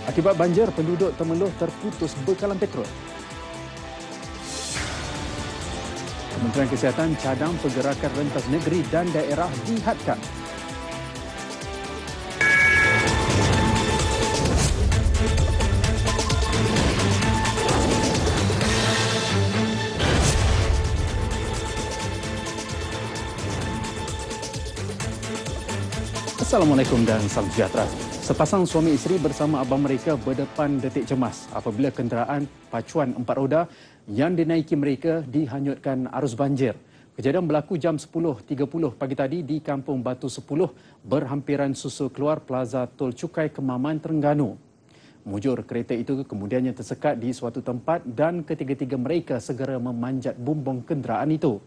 Akibat banjir, penduduk Temeloh terputus bekalan petrol. Kementerian Kesihatan cadang pergerakan rentas negeri dan daerah dihadkan. Assalamualaikum dan salam sejahtera. Sepasang suami isteri bersama abang mereka berdepan detik cemas apabila kenderaan pacuan 4 roda yang dinaiki mereka dihanyutkan arus banjir. Kejadian berlaku jam 10.30 pagi tadi di Kampung Batu 10 berhampiran susul keluar Plaza Tol Cukai Kemaman, Terengganu. Mujur kereta itu kemudiannya tersekat di suatu tempat dan ketiga-tiga mereka segera memanjat bumbung kenderaan itu.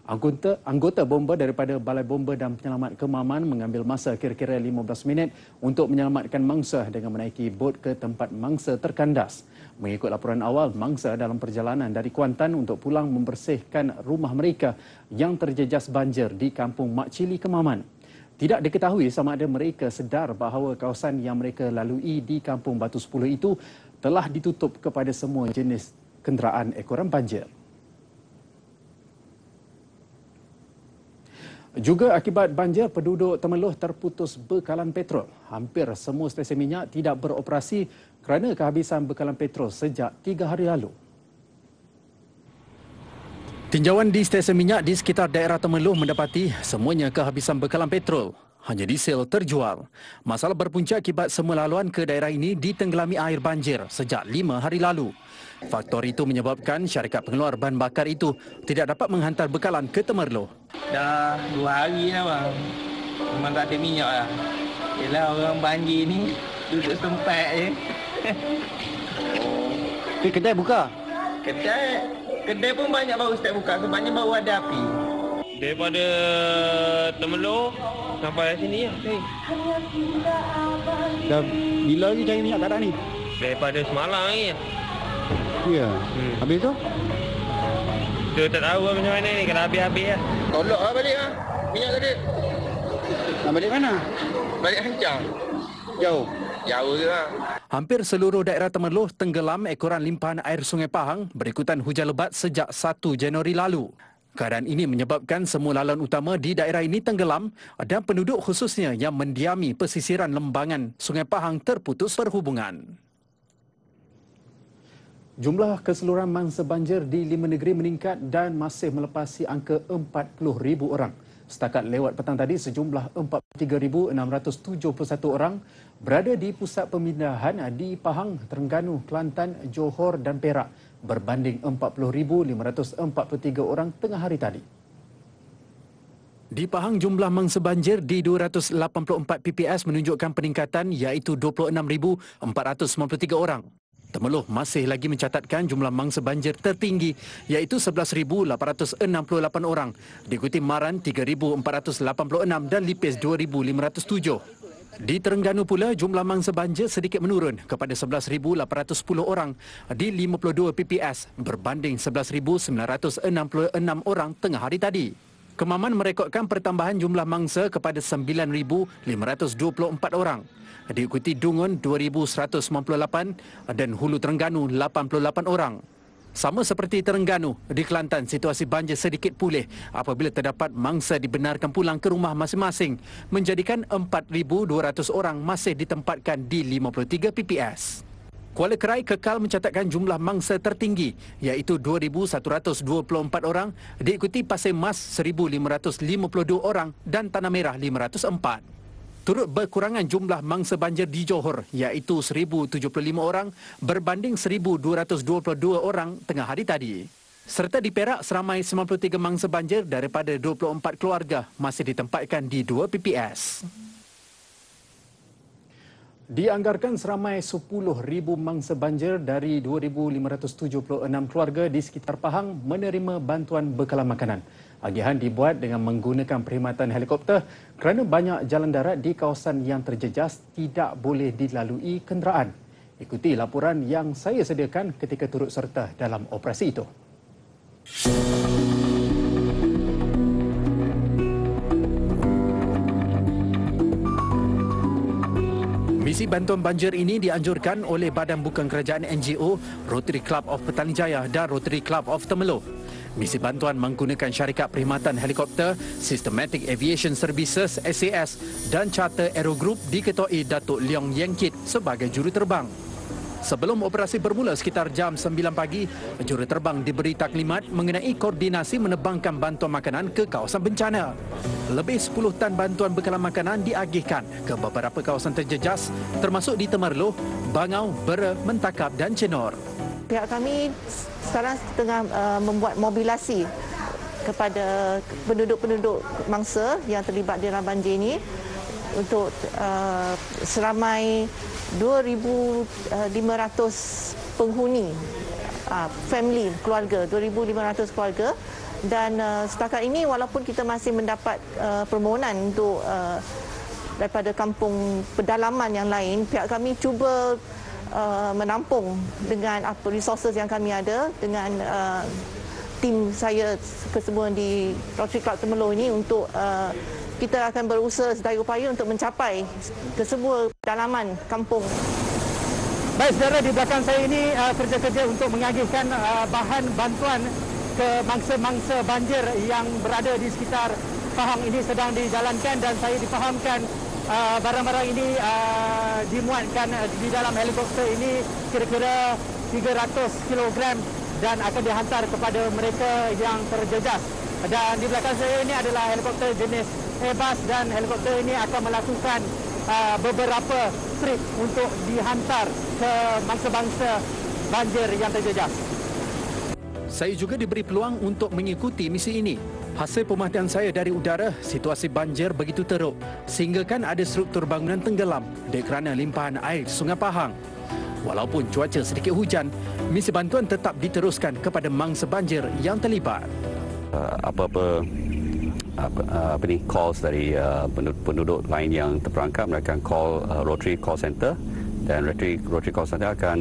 Anggota bomba daripada Balai Bomba dan Penyelamat Kemaman mengambil masa kira-kira 15 minit untuk menyelamatkan mangsa dengan menaiki bot ke tempat mangsa terkandas. Mengikut laporan awal, mangsa dalam perjalanan dari Kuantan untuk pulang membersihkan rumah mereka yang terjejas banjir di Kampung Mak Cili, Kemaman. Tidak diketahui sama ada mereka sedar bahawa kawasan yang mereka lalui di Kampung Batu 10 itu telah ditutup kepada semua jenis kenderaan ekoran banjir. Juga akibat banjir, penduduk Temeloh terputus bekalan petrol. Hampir semua stesen minyak tidak beroperasi kerana kehabisan bekalan petrol sejak 3 hari lalu. Tinjauan di stesen minyak di sekitar daerah Temeloh mendapati semuanya kehabisan bekalan petrol. Hanya diesel terjual. Masalah berpunca akibat semua laluan ke daerah ini ditenggelami air banjir sejak 5 hari lalu. Faktor itu menyebabkan syarikat pengeluar bahan bakar itu tidak dapat menghantar bekalan ke Temeloh. Dah 2 hari dah bang. Memang tak ada minyak lah. Yelah orang banjir ni duduk tempat je. Tapi kedai buka? Kedai pun banyak baru start buka sebabnya baru ada api. Daripada Temeloh sampai sini ya. Dah bila lagi cari minyak tak ada ni? Daripada semalam ni. Ya. Habis tu? Kita tak tahu lah macam mana ni, kalau habis-habis lah. Tolak lah balik lah. Minyak tadi. Nak balik mana? Balik Hancang. Jauh. Jauh je lah. Hampir seluruh daerah Temeloh tenggelam ekoran limpahan air Sungai Pahang berikutan hujan lebat sejak 1 Januari lalu. Keadaan ini menyebabkan semua laluan utama di daerah ini tenggelam dan penduduk khususnya yang mendiami pesisiran lembangan Sungai Pahang terputus perhubungan. Jumlah keseluruhan mangsa banjir di 5 negeri meningkat dan masih melepasi angka 40,000 orang. Setakat lewat petang tadi, sejumlah 43,671 orang berada di pusat pemindahan di Pahang, Terengganu, Kelantan, Johor dan Perak berbanding 40,543 orang tengah hari tadi. Di Pahang, jumlah mangsa banjir di 284 PPS menunjukkan peningkatan iaitu 26,493 orang. Temeloh masih lagi mencatatkan jumlah mangsa banjir tertinggi iaitu 11,868 orang, diikuti Maran 3,486 dan Lipis 2,507. Di Terengganu pula, jumlah mangsa banjir sedikit menurun kepada 11,810 orang di 52 PPS berbanding 11,966 orang tengah hari tadi. Kemaman merekodkan pertambahan jumlah mangsa kepada 9,524 orang. Diikuti Dungun 2,198 dan Hulu Terengganu 88 orang. Sama seperti Terengganu, di Kelantan situasi banjir sedikit pulih apabila terdapat mangsa dibenarkan pulang ke rumah masing-masing, menjadikan 4,200 orang masih ditempatkan di 53 PPS. Kuala Kerai kekal mencatatkan jumlah mangsa tertinggi iaitu 2,124 orang, diikuti Pasir Mas 1,552 orang dan Tanah Merah 504. Turut berkurangan jumlah mangsa banjir di Johor iaitu 1,075 orang berbanding 1,222 orang tengah hari tadi. Serta di Perak, seramai 93 mangsa banjir daripada 24 keluarga masih ditempatkan di 2 PPS. Dianggarkan seramai 10,000 mangsa banjir dari 2,576 keluarga di sekitar Pahang menerima bantuan bekalan makanan. Agihan dibuat dengan menggunakan perkhidmatan helikopter kerana banyak jalan darat di kawasan yang terjejas tidak boleh dilalui kenderaan. Ikuti laporan yang saya sediakan ketika turut serta dalam operasi itu. Misi bantuan banjir ini dianjurkan oleh Badan Bukan Kerajaan NGO, Rotary Club of Petaling Jaya dan Rotary Club of Temerloh. Misi bantuan menggunakan syarikat perkhidmatan helikopter, Systematic Aviation Services SAS dan Charter Aero Group diketuai Datuk Leong Yen Kit sebagai juruterbang. Sebelum operasi bermula sekitar jam 9 pagi, juruterbang diberi taklimat mengenai koordinasi menerbangkan bantuan makanan ke kawasan bencana. Lebih 10 tan bantuan bekalan makanan diagihkan ke beberapa kawasan terjejas termasuk di Temerloh, Bangau, Bera, Mentakap dan Cenor. Pihak kami sekarang tengah membuat mobilisasi kepada penduduk-penduduk mangsa yang terlibat dalam banjir ini untuk seramai 2,500 penghuni, family, keluarga, 2,500 keluarga. Dan setakat ini walaupun kita masih mendapat permohonan untuk daripada kampung pedalaman yang lain, pihak kami cuba menampung dengan apa resources yang kami ada dengan tim saya kesemua di Rotary Club Temerloh ini untuk kita akan berusaha sedaya upaya untuk mencapai ke semua pedalaman kampung. Baik, saudara, di belakang saya ini kerja-kerja untuk mengagihkan bahan bantuan ke mangsa-mangsa banjir yang berada di sekitar Pahang ini sedang dijalankan dan saya difahamkan barang-barang ini dimuatkan di dalam helikopter ini kira-kira 300 kg dan akan dihantar kepada mereka yang terjejas. Dan di belakang saya ini adalah helikopter jenis Airbus dan helikopter ini akan melakukan beberapa trip untuk dihantar ke bangsa-bangsa banjir yang terjejas. Saya juga diberi peluang untuk mengikuti misi ini. Hasil pemerhatian saya dari udara, situasi banjir begitu teruk sehingga kan ada struktur bangunan tenggelam kerana limpahan air Sungai Pahang. Walaupun cuaca sedikit hujan, misi bantuan tetap diteruskan kepada mangsa banjir yang terlibat. Calls dari penduduk lain yang terperangkap, mereka akan call Rotary Call Center dan Rotary Call Center akan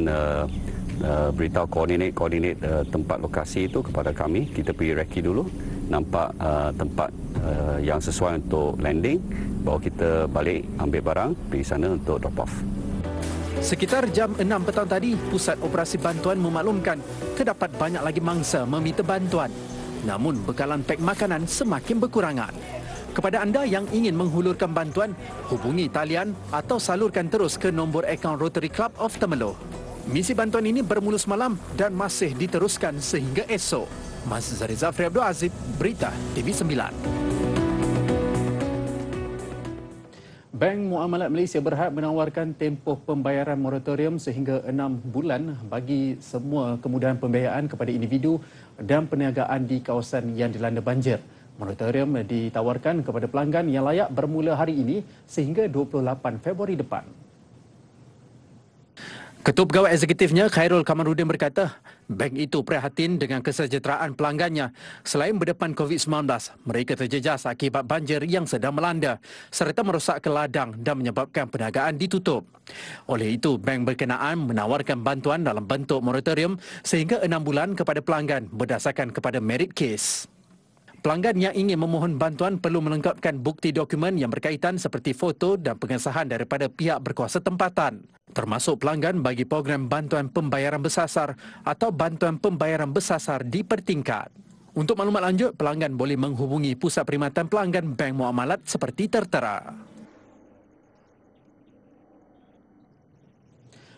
beritahu koordinat tempat lokasi itu kepada kami. Kita pergi reki dulu, nampak tempat yang sesuai untuk landing, baru kita balik ambil barang pergi sana untuk drop off. Sekitar jam 6 petang tadi, Pusat Operasi Bantuan memaklumkan terdapat banyak lagi mangsa meminta bantuan. Namun bekalan pek makanan semakin berkurangan. Kepada anda yang ingin menghulurkan bantuan, hubungi talian atau salurkan terus ke nombor akaun Rotary Club of Temerloh. Misi bantuan ini bermula semalam dan masih diteruskan sehingga esok. Mas Zari Zafri Abdul Aziz, Berita TV9. Bank Muamalat Malaysia berhad menawarkan tempoh pembayaran moratorium sehingga 6 bulan bagi semua kemudahan pembiayaan kepada individu dan perniagaan di kawasan yang dilanda banjir. Moratorium ditawarkan kepada pelanggan yang layak bermula hari ini sehingga 28 Februari depan. Ketua Pegawai Eksekutifnya Khairul Kamarudin berkata, bank itu prihatin dengan kesejahteraan pelanggannya. Selain berdepan COVID-19, mereka terjejas akibat banjir yang sedang melanda serta merosakkan ladang dan menyebabkan perniagaan ditutup. Oleh itu, bank berkenaan menawarkan bantuan dalam bentuk moratorium sehingga 6 bulan kepada pelanggan berdasarkan kepada merit case. Pelanggan yang ingin memohon bantuan perlu melengkapkan bukti dokumen yang berkaitan seperti foto dan pengesahan daripada pihak berkuasa tempatan, termasuk pelanggan bagi program bantuan pembayaran bersasar atau bantuan pembayaran bersasar dipertingkat. Untuk maklumat lanjut, pelanggan boleh menghubungi Pusat Perkhidmatan Pelanggan Bank Muamalat seperti tertera.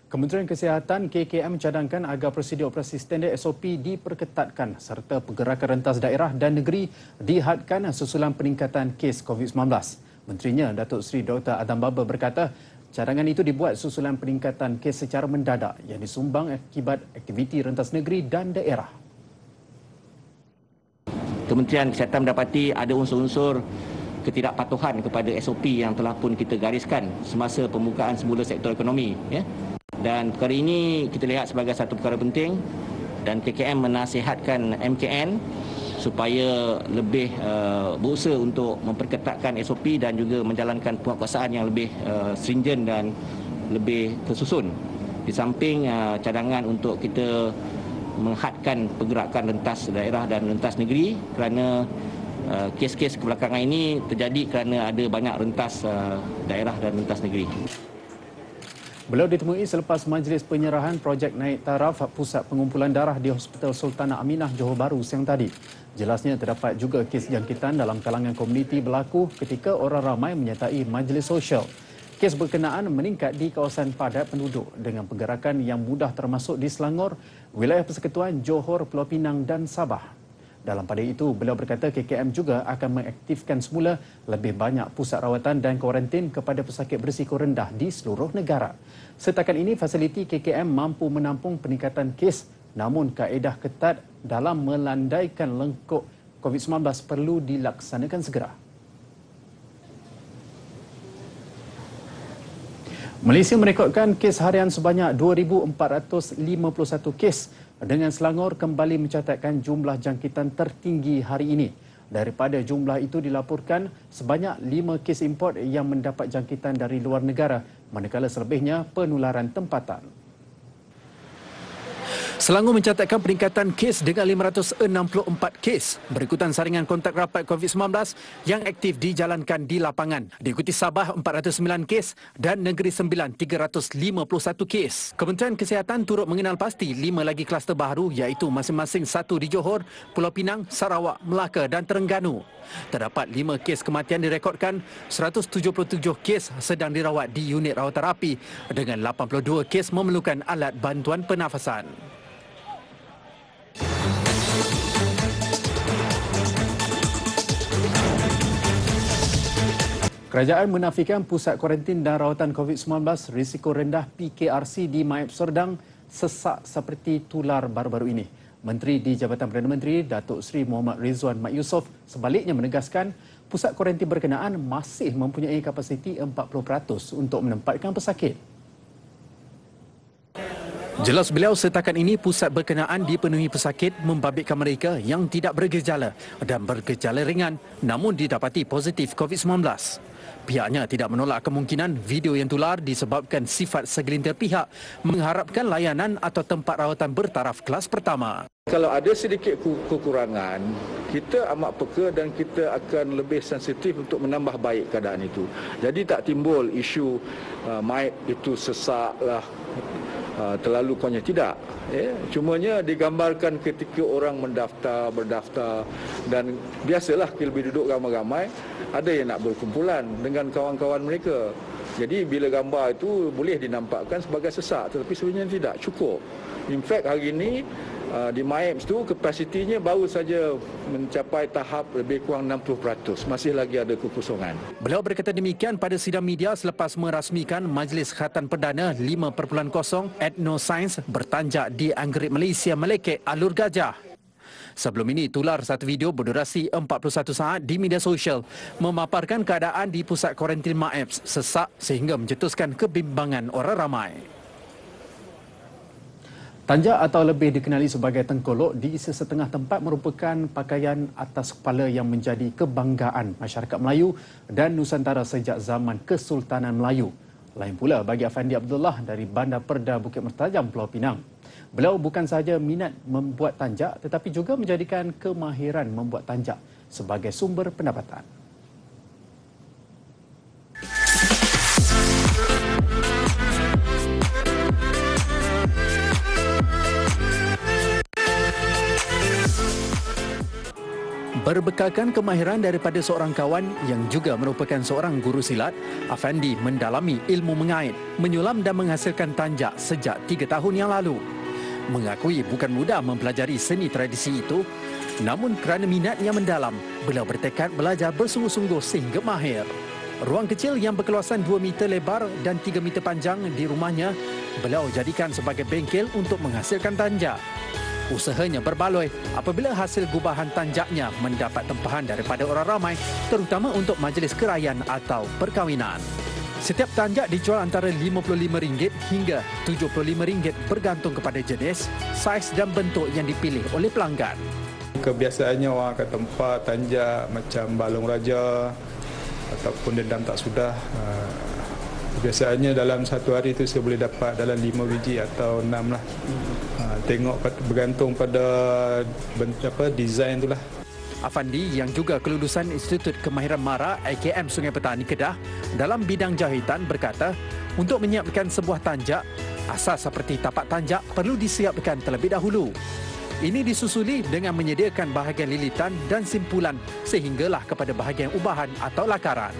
Kementerian Kesihatan KKM mencadangkan agar prosedur operasi standard SOP diperketatkan serta pergerakan rentas daerah dan negeri dihadkan susulan peningkatan kes COVID-19. Menterinya Datuk Seri Dr. Adam Baba berkata, cadangan itu dibuat susulan peningkatan kes secara mendadak yang disumbang akibat aktiviti rentas negeri dan daerah. Kementerian Kesihatan mendapati ada unsur-unsur ketidakpatuhan kepada SOP yang telah pun kita gariskan semasa pembukaan semula sektor ekonomi, ya. Dan perkara ini kita lihat sebagai satu perkara penting dan KKM menasihatkan MKN supaya lebih berusaha untuk memperketatkan SOP dan juga menjalankan penguatkuasaan yang lebih stringent dan lebih tersusun. Di samping cadangan untuk kita menghadkan pergerakan rentas daerah dan rentas negeri kerana kes-kes kebelakangan ini terjadi kerana ada banyak rentas daerah dan rentas negeri. Beliau ditemui selepas majlis penyerahan projek naik taraf pusat pengumpulan darah di Hospital Sultanah Aminah, Johor Bahru siang tadi. Jelasnya terdapat juga kes jangkitan dalam kalangan komuniti berlaku ketika orang ramai menyertai majlis sosial. Kes berkenaan meningkat di kawasan padat penduduk dengan pergerakan yang mudah termasuk di Selangor, wilayah Persekutuan Johor, Pulau Pinang dan Sabah. Dalam pada itu, beliau berkata KKM juga akan mengaktifkan semula lebih banyak pusat rawatan dan kuarantin kepada pesakit berisiko rendah di seluruh negara. Setakat ini, fasiliti KKM mampu menampung peningkatan kes, namun kaedah ketat dalam melandaikan lengkuk COVID-19 perlu dilaksanakan segera. Malaysia merekodkan kes harian sebanyak 2,451 kes dengan Selangor kembali mencatatkan jumlah jangkitan tertinggi hari ini. Daripada jumlah itu dilaporkan sebanyak 5 kes import yang mendapat jangkitan dari luar negara, manakala selebihnya penularan tempatan. Selangor mencatatkan peningkatan kes dengan 564 kes berikutan saringan kontak rapat COVID-19 yang aktif dijalankan di lapangan. Diikuti Sabah 409 kes dan Negeri Sembilan 351 kes. Kementerian Kesihatan turut mengenal pasti 5 lagi kluster baru iaitu masing-masing 1 di Johor, Pulau Pinang, Sarawak, Melaka dan Terengganu. Terdapat 5 kes kematian direkodkan, 177 kes sedang dirawat di unit rawatan rapi dengan 82 kes memerlukan alat bantuan pernafasan. Kerajaan menafikan pusat kuarantin dan rawatan COVID-19 risiko rendah PKRC di Maib Serdang sesak seperti tular baru-baru ini. Menteri di Jabatan Perdana Menteri, Datuk Seri Muhammad Rizwan Mat Yusof sebaliknya menegaskan pusat kuarantin berkenaan masih mempunyai kapasiti 40% untuk menempatkan pesakit. Jelas beliau, setakat ini pusat berkenaan dipenuhi pesakit membabitkan mereka yang tidak bergejala dan bergejala ringan namun didapati positif COVID-19. Pihaknya tidak menolak kemungkinan video yang tular disebabkan sifat segelintir pihak mengharapkan layanan atau tempat rawatan bertaraf kelas pertama. Kalau ada sedikit kekurangan, kita amat peka dan kita akan lebih sensitif untuk menambah baik keadaan itu. Jadi tak timbul isu mic itu sesak lah, terlalu kononnya, tidak. Cumanya digambarkan ketika orang berdaftar dan biasalah lebih duduk ramai-ramai, ada yang nak berkumpulan dengan kawan-kawan mereka. Jadi bila gambar itu boleh dinampakkan sebagai sesak, tetapi sebenarnya tidak cukup. In fact hari ini di MIAPS tu kapasitinya baru saja mencapai tahap lebih kurang 60%. Masih lagi ada kekosongan. Beliau berkata demikian pada sidang media selepas merasmikan Majlis Khatan Perdana 5.0 Ethnoscience bertanjak di Anggerik Malaysia Melekek Alur Gajah. Sebelum ini, tular satu video berdurasi 41 saat di media sosial memaparkan keadaan di pusat kuarantin MIAPS sesak sehingga mencetuskan kebimbangan orang ramai. Tanjak atau lebih dikenali sebagai tengkolok di sesetengah tempat merupakan pakaian atas kepala yang menjadi kebanggaan masyarakat Melayu dan Nusantara sejak zaman Kesultanan Melayu. Lain pula bagi Afandi Abdullah dari Bandar Perda Bukit Mertajam, Pulau Pinang. Beliau bukan sahaja minat membuat tanjak tetapi juga menjadikan kemahiran membuat tanjak sebagai sumber pendapatan. Berbekalkan kemahiran daripada seorang kawan yang juga merupakan seorang guru silat, Afandi mendalami ilmu mengait, menyulam dan menghasilkan tanjak sejak 3 tahun yang lalu. Mengakui bukan mudah mempelajari seni tradisi itu, namun kerana minat yang mendalam, beliau bertekad belajar bersungguh-sungguh sehingga mahir. Ruang kecil yang berkeluasan 2 meter lebar dan 3 meter panjang di rumahnya, beliau jadikan sebagai bengkel untuk menghasilkan tanjak. Usahanya berbaloi apabila hasil gubahan tanjaknya mendapat tempahan daripada orang ramai, terutama untuk majlis kerajaan atau perkahwinan. Setiap tanjak dijual antara RM55 hingga RM75 bergantung kepada jenis, saiz dan bentuk yang dipilih oleh pelanggan. Kebiasaannya orang akan tempat tanjak macam balong raja ataupun dendam tak sudah. Biasanya dalam satu hari itu saya boleh dapat dalam 5 biji atau 6 lah. Tengok bergantung pada desain itulah. Afandi yang juga kelulusan Institut Kemahiran Mara IKM Sungai Petani Kedah dalam bidang jahitan berkata, Untuk menyiapkan sebuah tanjak, asas seperti tapak tanjak perlu disiapkan terlebih dahulu. Ini disusuli dengan menyediakan bahagian lilitan dan simpulan sehinggalah kepada bahagian ubahan atau lakaran.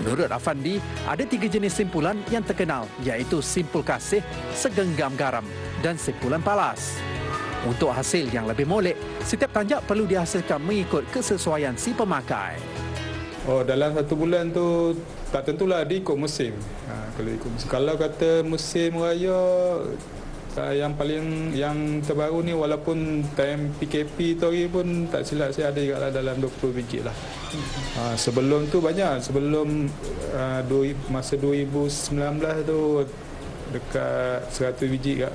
Menurut Afandi, ada 3 jenis simpulan yang terkenal iaitu simpul kasih, segenggam garam dan simpulan palas. Untuk hasil yang lebih molek, setiap tanjak perlu dihasilkan mengikut kesesuaian si pemakai. Oh, dalam 1 bulan tu tak tentulah, dia ikut musim. Kalau ikut musim, kalau kata musim raya, yang terbaru ni walaupun time PKP tu hari pun tak silap saya ada juga dalam 20 biji lah. Sebelum tu banyak, sebelum masa 2019 tu dekat 100 biji kak.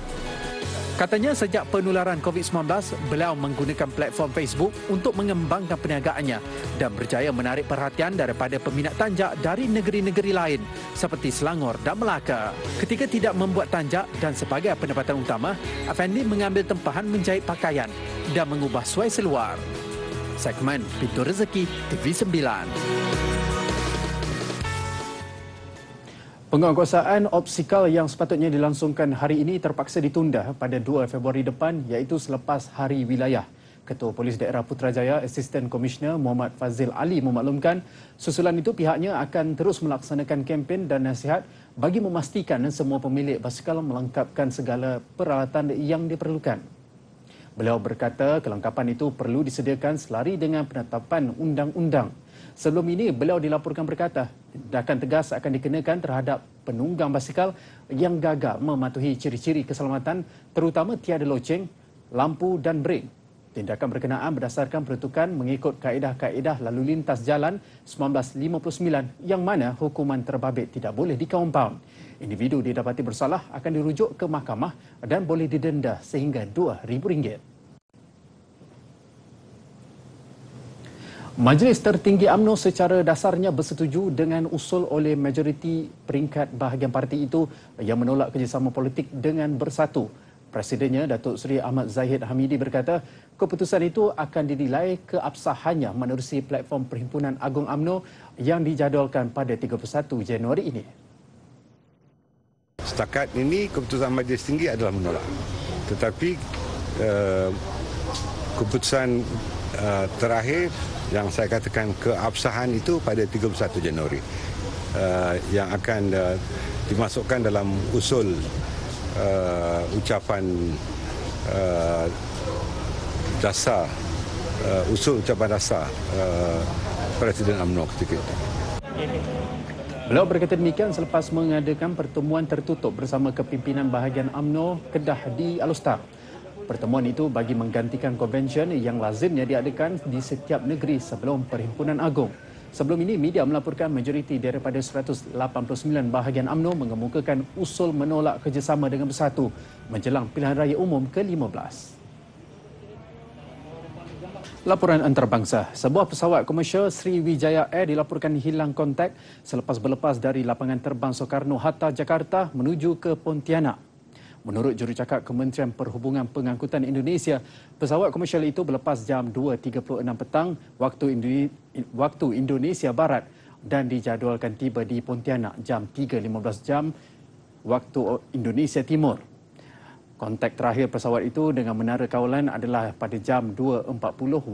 Katanya sejak penularan COVID-19, beliau menggunakan platform Facebook untuk mengembangkan perniagaannya dan berjaya menarik perhatian daripada peminat tanjak dari negeri-negeri lain seperti Selangor dan Melaka. Ketika tidak membuat tanjak dan sebagai pendapatan utama, Afandi mengambil tempahan menjahit pakaian dan mengubah suai seluar. Segmen Pintu Rezeki TV9. Penguatkuasaan opsikal yang sepatutnya dilangsungkan hari ini terpaksa ditunda pada 2 Februari depan iaitu selepas Hari Wilayah. Ketua Polis Daerah Putrajaya, Asisten Komisioner Muhammad Fazil Ali memaklumkan susulan itu pihaknya akan terus melaksanakan kempen dan nasihat bagi memastikan semua pemilik basikal melengkapkan segala peralatan yang diperlukan. Beliau berkata kelengkapan itu perlu disediakan selari dengan penetapan undang-undang. Sebelum ini, beliau dilaporkan berkata tindakan tegas akan dikenakan terhadap penunggang basikal yang gagal mematuhi ciri-ciri keselamatan terutama tiada loceng, lampu dan brek. Tindakan berkenaan berdasarkan peruntukan mengikut kaedah-kaedah lalu lintas jalan 1959 yang mana hukuman terbabit tidak boleh dikompaun. Individu didapati bersalah akan dirujuk ke mahkamah dan boleh didenda sehingga RM2,000. Majlis Tertinggi UMNO secara dasarnya bersetuju dengan usul oleh majoriti peringkat bahagian parti itu yang menolak kerjasama politik dengan Bersatu. Presidennya Datuk Seri Ahmad Zahid Hamidi berkata keputusan itu akan dinilai keabsahannya menerusi platform Perhimpunan Agung UMNO yang dijadualkan pada 31 Januari ini. Setakat ini keputusan Majlis Tinggi adalah menolak. Tetapi keputusan terakhir yang saya katakan keabsahan itu pada 31 Januari yang akan dimasukkan dalam usul ucapan dasar Presiden UMNO ketika itu. Beliau berkata demikian selepas mengadakan pertemuan tertutup bersama kepimpinan bahagian UMNO Kedah di Alostar. Pertemuan itu bagi menggantikan konvensyen yang lazimnya diadakan di setiap negeri sebelum Perhimpunan Agung. Sebelum ini, media melaporkan majoriti daripada 189 bahagian UMNO mengemukakan usul menolak kerjasama dengan Bersatu menjelang pilihan raya umum ke-15. Laporan antarabangsa, sebuah pesawat komersial Sriwijaya Air dilaporkan hilang kontak selepas berlepas dari lapangan terbang Soekarno-Hatta, Jakarta menuju ke Pontianak. Menurut jurucakap Kementerian Perhubungan Pengangkutan Indonesia, pesawat komersial itu berlepas jam 2.36 petang waktu Indonesia Barat dan dijadualkan tiba di Pontianak jam 3.15 jam waktu Indonesia Timur. Kontak terakhir pesawat itu dengan menara kawalan adalah pada jam 2.40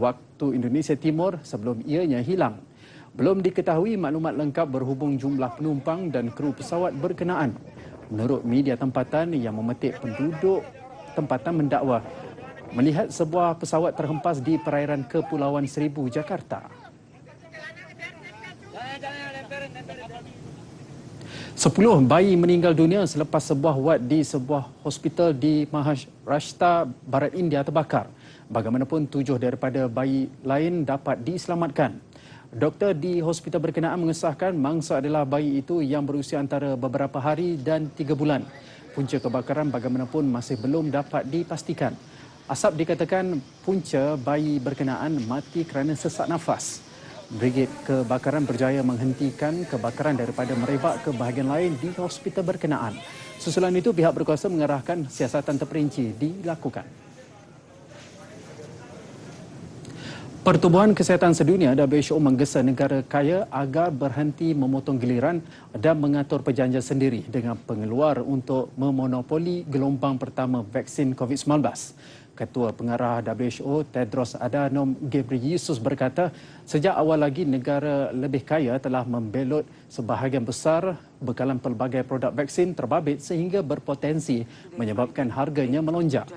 waktu Indonesia Timur sebelum ianya hilang. Belum diketahui maklumat lengkap berhubung jumlah penumpang dan kru pesawat berkenaan. Menurut media tempatan yang memetik penduduk tempatan mendakwa melihat sebuah pesawat terhempas di perairan Kepulauan Seribu, Jakarta. 10 bayi meninggal dunia selepas sebuah wad di sebuah hospital di Maharashtra, Barat India terbakar. Bagaimanapun 7 daripada bayi lain dapat diselamatkan. Doktor di hospital berkenaan mengesahkan mangsa adalah bayi itu yang berusia antara beberapa hari dan 3 bulan. Punca kebakaran bagaimanapun masih belum dapat dipastikan. Asap dikatakan punca bayi berkenaan mati kerana sesak nafas. Brigade kebakaran berjaya menghentikan kebakaran daripada merebak ke bahagian lain di hospital berkenaan. Susulan itu pihak berkuasa mengarahkan siasatan terperinci dilakukan. Pertubuhan Kesihatan Sedunia WHO menggesa negara kaya agar berhenti memotong giliran dan mengatur perjanjian sendiri dengan pengeluar untuk memonopoli gelombang pertama vaksin COVID-19. Ketua Pengarah WHO Tedros Adhanom Ghebreyesus berkata, sejak awal lagi negara lebih kaya telah membelot sebahagian besar bekalan pelbagai produk vaksin terbabit sehingga berpotensi menyebabkan harganya melonjak.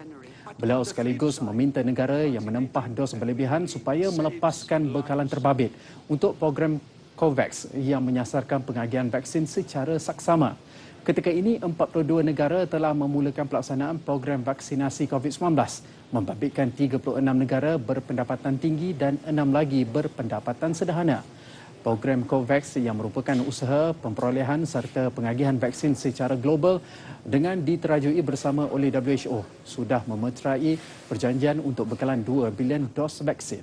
Beliau sekaligus meminta negara yang menempah dos berlebihan supaya melepaskan bekalan terbabit untuk program COVAX yang menyasarkan pengagihan vaksin secara saksama. Ketika ini, 42 negara telah memulakan pelaksanaan program vaksinasi COVID-19, membabitkan 36 negara berpendapatan tinggi dan 6 lagi berpendapatan sederhana. Program COVAX yang merupakan usaha pemperolehan serta pengagihan vaksin secara global dengan diterajui bersama oleh WHO sudah memeterai perjanjian untuk bekalan 2 bilion dos vaksin.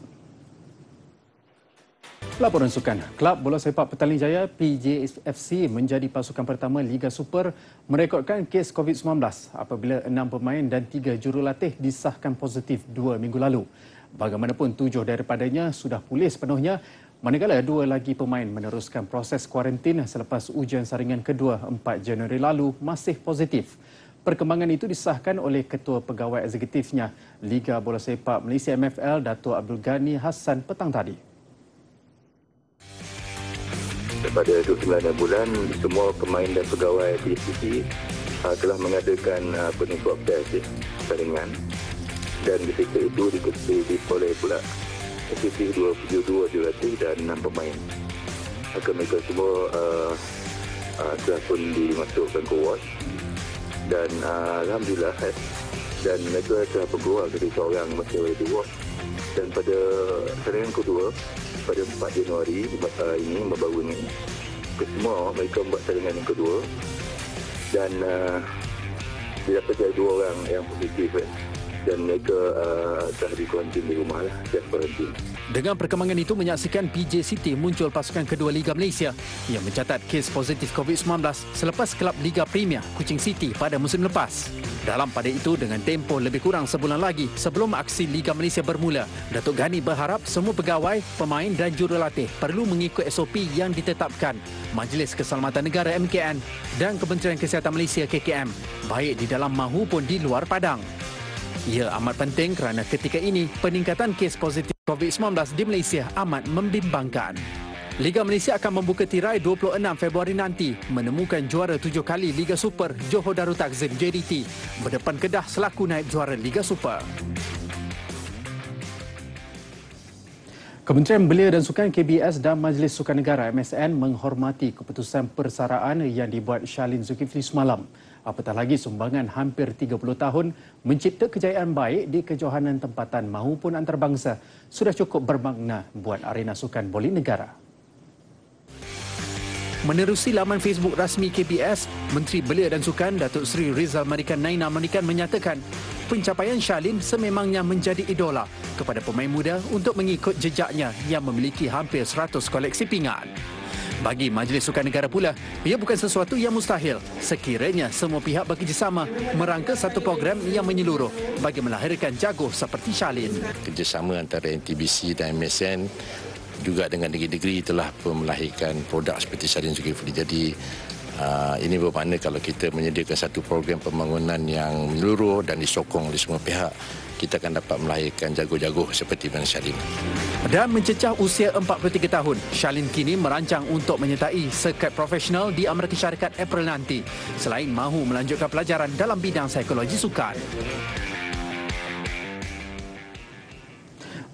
Laporan sukan. Kelab bola sepak Petaling Jaya PJFC menjadi pasukan pertama Liga Super merekodkan kes COVID-19 apabila 6 pemain dan 3 jurulatih disahkan positif 2 minggu lalu. Bagaimanapun 7 daripadanya sudah pulih sepenuhnya, manakala 2 lagi pemain meneruskan proses kuarantin selepas ujian saringan kedua 4 Januari lalu masih positif. Perkembangan itu disahkan oleh Ketua Pegawai Eksekutifnya Liga Bola Sepak Malaysia MFL Dato' Abdul Ghani Hassan petang tadi. Pada 29 bulan, semua pemain dan pegawai PSPC telah mengadakan penuh swab test saringan, dan ketika itu diketahui oleh pula SPC 22 jurulatih dan 6 pemain. Maka mereka semua telah pun dimasukkan ke ward dan alhamdulillah dan mereka telah berkeluar ketika orang masih ada di ward. Dan pada saringan kedua pada 4 Januari ini, baru ini, kesemua mereka membuat saringan yang kedua dan didapati 2 orang yang positif dan mereka telah dikuarantin di rumah lah, kuarantin. Dengan perkembangan itu menyaksikan PJ City muncul pasukan kedua Liga Malaysia yang mencatat kes positif COVID-19 selepas kelab Liga Premier Kuching City pada musim lepas. Dalam pada itu, dengan tempoh lebih kurang sebulan lagi sebelum aksi Liga Malaysia bermula, Datuk Ghani berharap semua pegawai, pemain dan jurulatih perlu mengikut SOP yang ditetapkan Majlis Keselamatan Negara MKN dan Kementerian Kesihatan Malaysia KKM, baik di dalam maupun di luar padang. Ia amat penting kerana ketika ini peningkatan kes positif COVID-19 di Malaysia amat membimbangkan. Liga Malaysia akan membuka tirai 26 Februari nanti menemukan juara 7 kali Liga Super Johor Darul Takzim JDT berdepan Kedah selaku naib juara Liga Super. Kementerian Belia dan Sukan KBS dan Majlis Sukan Negara MSN menghormati keputusan persaraan yang dibuat Shalin Zulkifli semalam. Apatah lagi sumbangan hampir 30 tahun mencipta kejayaan baik di kejohanan tempatan maupun antarabangsa sudah cukup bermakna buat arena sukan boli negara. Menerusi laman Facebook rasmi KBS, Menteri Belia dan Sukan Datuk Seri Rizal Marikan Naina Marikan menyatakan pencapaian Shalin sememangnya menjadi idola kepada pemain muda untuk mengikut jejaknya yang memiliki hampir 100 koleksi pinggan. Bagi Majlis Sukan Negara pula, ia bukan sesuatu yang mustahil sekiranya semua pihak bekerjasama merangka satu program yang menyeluruh bagi melahirkan jago seperti Shalin. Kerjasama antara NTBC dan MSN juga dengan negeri-negeri telah melahirkan produk seperti Shalin Zulkifli. Jadi ini bermakna kalau kita menyediakan satu program pembangunan yang menyeluruh dan disokong oleh semua pihak, kita akan dapat melahirkan jago-jago seperti mana Shalin. Dan mencecah usia 43 tahun, Shalin kini merancang untuk menyertai sirkuit profesional di Amerika Syarikat April nanti, selain mahu melanjutkan pelajaran dalam bidang psikologi sukan.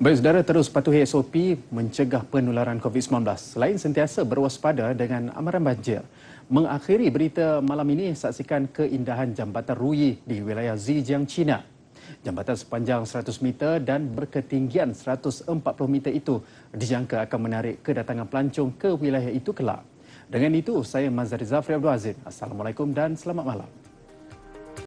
Baik, saudara, terus patuhi SOP mencegah penularan COVID-19 selain sentiasa berwaspada dengan amaran banjir. Mengakhiri berita malam ini, saksikan keindahan Jambatan Ruyi di wilayah Zhejiang, China. Jambatan sepanjang 100 meter dan berketinggian 140 meter itu dijangka akan menarik kedatangan pelancong ke wilayah itu kelak. Dengan itu, saya Mazhar Zafri Abdul Aziz. Assalamualaikum dan selamat malam.